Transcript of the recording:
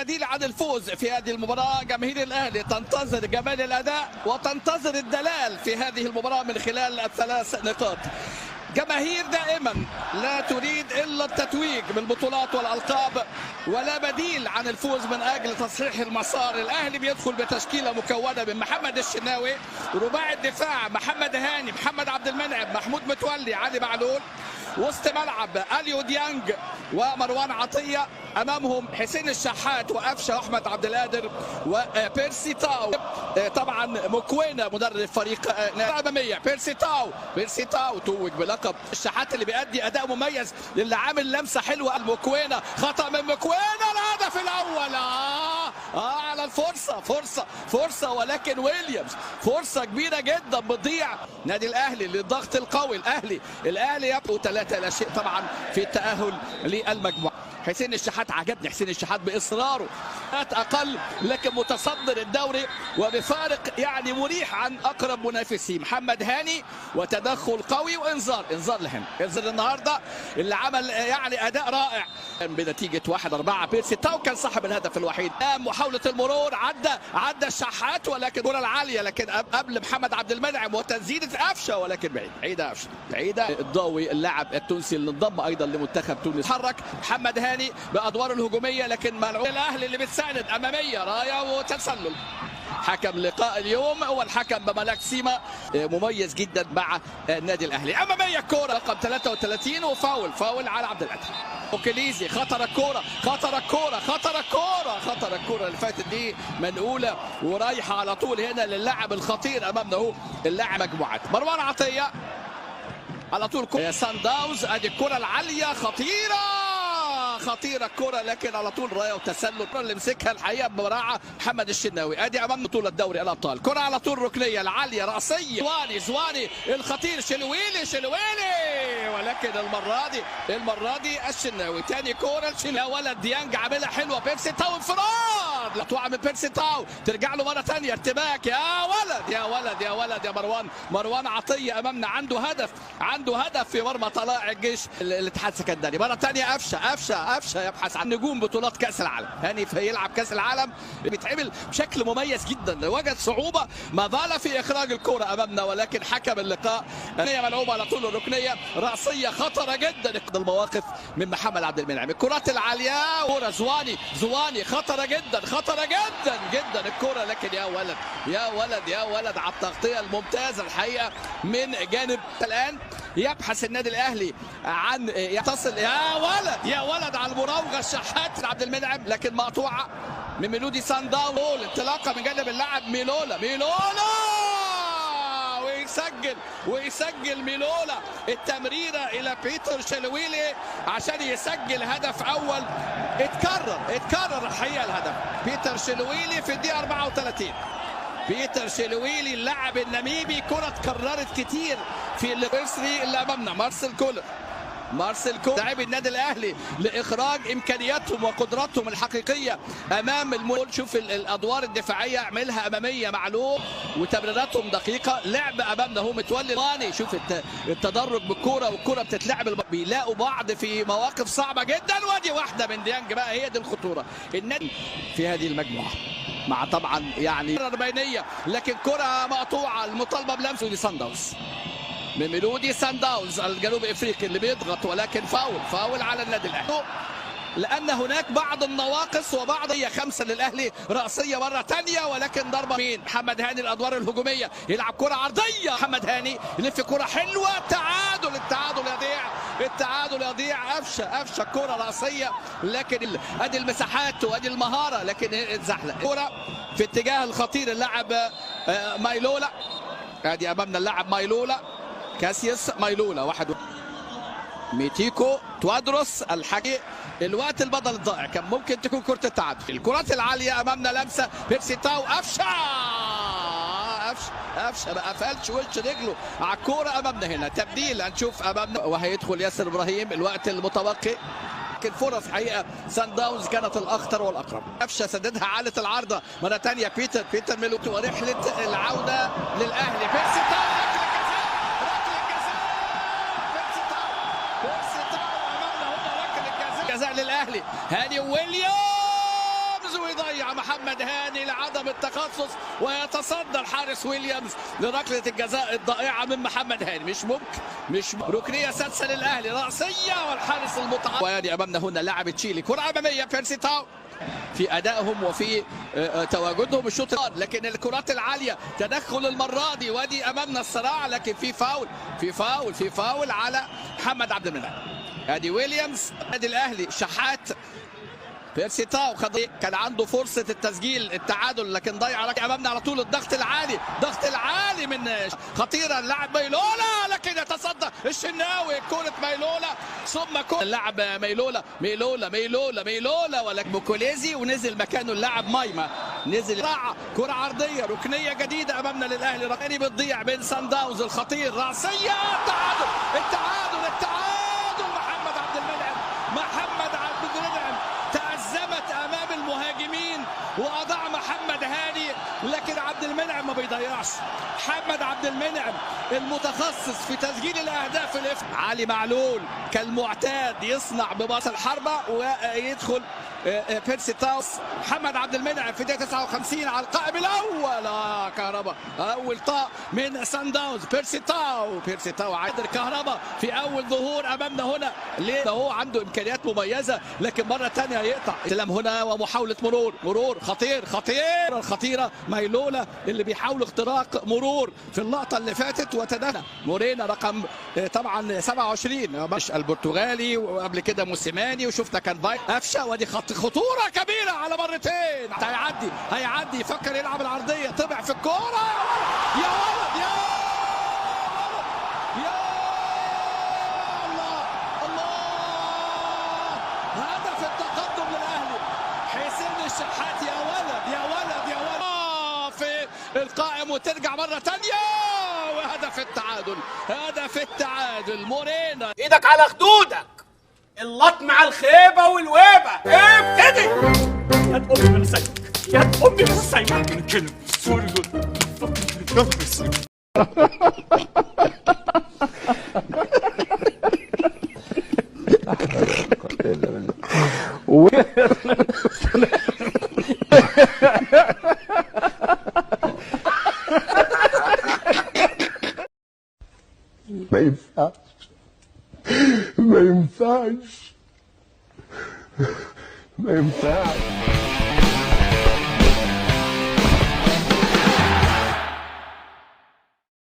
بديل عن الفوز في هذه المباراة. جماهير الأهلي تنتظر جمال الأداء وتنتظر الدلال في هذه المباراة من خلال الثلاث نقاط. جماهير دائما لا تريد إلا التتويج بالبطولات والألقاب ولا بديل عن الفوز من أجل تصحيح المسار. الأهلي بيدخل بتشكيلة مكونة من محمد الشناوي، رباعي الدفاع محمد هاني، محمد عبد المنعم، محمود متولي، علي معلول. وسط ملعب اليو ديانج ومروان عطية، امامهم حسين الشحات وقفشه واحمد عبد القادر وبيرسي تاو. طبعا مكوينة مدرب فريق اماميه. بيرسي تاو توج بلقب الشحات اللي بيأدي اداء مميز، اللي عامل لمسه حلوه. مكوينة خطا من مكوينة، الهدف الاول على فرصه ولكن ويليامز فرصه كبيره جدا بتضيع. نادي الاهلي للضغط القوي. الاهلي يبقوا 3 لا شيء طبعا في التأهل للمجموعه. حسين الشحات عجبني، حسين الشحات باصراره اقل لكن متصدر الدوري وبفارق يعني مريح عن اقرب منافسيه. محمد هاني وتدخل قوي وانذار لهم. انذار النهارده اللي عمل يعني اداء رائع بنتيجه 1-4. بيرسي تاو كان صاحب الهدف الوحيد. محاوله المرور، عدى الشحات ولكن الكره العاليه، لكن قبل محمد عبد المنعم وتسديده قفشه ولكن بعيده قفشه بعيده. الضاوي اللاعب التونسي اللي انضم ايضا لمنتخب تونس. حرك محمد هاني بادواره الهجوميه لكن ملعوب. الاهلي اللي بتساند اماميه رايه وتسلل. حكم لقاء اليوم هو الحكم بملاك سيما، مميز جدا مع النادي الاهلي. اماميه الكوره رقم 33 وفاول على عبد القادر. اوكليزي خطر الكوره اللي فاتت دي منقوله ورايحه على طول هنا للاعب الخطير امامنا اهو اللاعب مجموعات. مروان عطيه على طول سان داونز. ادي الكره العاليه خطيره الكره لكن على طول رايه وتسلل. اللي مسكها الحقيقه ببراعه محمد الشناوي. ادي امام بطوله دوري الابطال. كره على طول ركنيه العاليه راسيه. زواني الخطير شلويلي ولكن المره دي الشناوي. ثاني كوره الشناوي. ولد ديانج عاملها حلوه. بيرسي تاو انفراد، لا توقع من بيرسي تاو، ترجع له مره ثانيه ارتباك. يا ولد يا مروان عطيه امامنا عنده هدف في مرمى طلائع الجيش الاتحاد السكندري. مره ثانيه قفشه يبحث عن نجوم بطولات كاس العالم. هاني يلعب كاس العالم بيتعمل بشكل مميز جدا. وجد صعوبه ما زال في اخراج الكره امامنا ولكن حكم اللقاء. ملعوبه على طول الركنيه راسيه خطره جدا. المواقف من محمد عبد المنعم. الكرات العاليه كره زواني خطره جدا الكره لكن يا ولد على التغطيه الممتازه الحقيقه من جانب. الان يبحث النادي الاهلي عن يتصل. يا ولد على المراوغه الشحات عبد المنعم لكن مقطوعه من ميلودي سان داونز. انطلاقه من جانب اللاعب ميلولا ويسجل ميلولا التمريره الى بيتر شلويلي عشان يسجل هدف اول. اتكرر الحقيقه الهدف. بيتر شلويلي في الدقيقه 34. بيتر شلويلي اللاعب النميمي. كرة اتكررت كتير في البيرسري اللي امامنا. مارسيل كولر لاعب النادي الاهلي لاخراج امكانياتهم وقدراتهم الحقيقيه امام المول. شوف الادوار الدفاعيه اعملها اماميه معلوم وتمريراتهم دقيقه. لعب امامنا هو متولي. شوف التدرج بالكوره والكوره بتتلعب بيلاقوا بعض في مواقف صعبه جدا. ودي واحده من ديانج بقى هي دي الخطوره النادي في هذه المجموعه مع طبعا يعني بينيه لكن كره مقطوعه. المطالبه بلمسه لسان داونز من ميلودي سان داونز الجنوب افريقي اللي بيضغط ولكن فاول على النادي الاهلي لان هناك بعض النواقص وبعض. هي 5 للاهلي راسيه مره ثانيه ولكن ضربه مين؟ محمد هاني. الادوار الهجوميه يلعب كره عرضيه. محمد هاني يلف كره حلوه. التعادل يضيع. قفشه كره راسيه لكن ادي المساحات وادي المهاره لكن اتزحلق. كره في اتجاه الخطير اللاعب مايلولا. ادي امامنا اللاعب مايلولا كاسياس مايلولا. واحد ميتيكو توادروس الحقيقي. الوقت البدل الضائع كان ممكن تكون كرة التعادل. الكرات العالية امامنا لمسة بيرسي تاو. قفشه ما قفلش وش رجله على الكورة امامنا. هنا تبديل هنشوف امامنا وهيدخل ياسر ابراهيم. الوقت المتبقي لكن فرص حقيقه سان داونز كانت الاخطر والاقرب. قفشه سددها عالة العارضه مره ثانيه. بيتر ميلوتي ورحله العوده للاهلي. بيرسي تاو امامنا هنا ركله جزاء للاهلي. هاني ويليامز يضيع محمد هاني لعدم التخصص، ويتصدى الحارس ويليامز لركله الجزاء الضائعه من محمد هاني. مش ركنيه سادسه للاهلي، راسيه والحارس المتعب. وادي امامنا هنا لاعب تشيلي، كره اماميه بيرسي تاو في ادائهم وفي تواجدهم الشوط، لكن الكرات العاليه تدخل المره دي. وادي امامنا الصراع، لكن في فاول على محمد عبد المنعم. ادي ويليامز ادي الاهلي شحات. بيرسي تاو كان عنده فرصه التسجيل التعادل لكن ضيع. امامنا على طول الضغط العالي من خطيره اللاعب ميلولا، لكن يتصدى الشناوي كره ميلولا ثم كره اللاعب ميلولا ولكن بوكوليزي، ونزل مكانه اللاعب مايما. نزل كره عرضيه ركنيه جديده امامنا للاهلي. ركني بتضيع بين سان داونز الخطير، راسيه التعادل محمد عبد المنعم تأزمت امام المهاجمين واضاع محمد هاني، لكن عبد المنعم ما بيضيعش. محمد عبد المنعم المتخصص في تسجيل الاهداف علي معلول كالمعتاد يصنع بباص الحربه ويدخل بيرسي تاو. محمد عبد المنعم في دقيقه 59 على القائم الاول. كهربا اول طاء من سان داونز. بيرسي تاو عادل كهربا في اول ظهور امامنا هنا. ليه هو عنده امكانيات مميزه لكن مره ثانيه يقطع استلام هنا ومحاوله مرور خطيره ميلولا اللي بيحاول اختراق مرور في اللقطه اللي فاتت وتدخل مورينا رقم طبعا 27 مش البرتغالي، وقبل كده موسيماني، وشفنا كان قفشه. ودي خطوره كبيره على مرتين. هيعدي يفكر يلعب العرضيه، طبع في الكوره. يا ولد الله هدف التقدم للاهلي. حسين الشحات يا ولد في القائم وترجع مره ثانيه وهدف التعادل. مورينا ايدك على خدودك، اللطم على الخيبه والويبه. ابتدي يا امي من السايبه من الكلب سوري يلا بس. ما ينفعش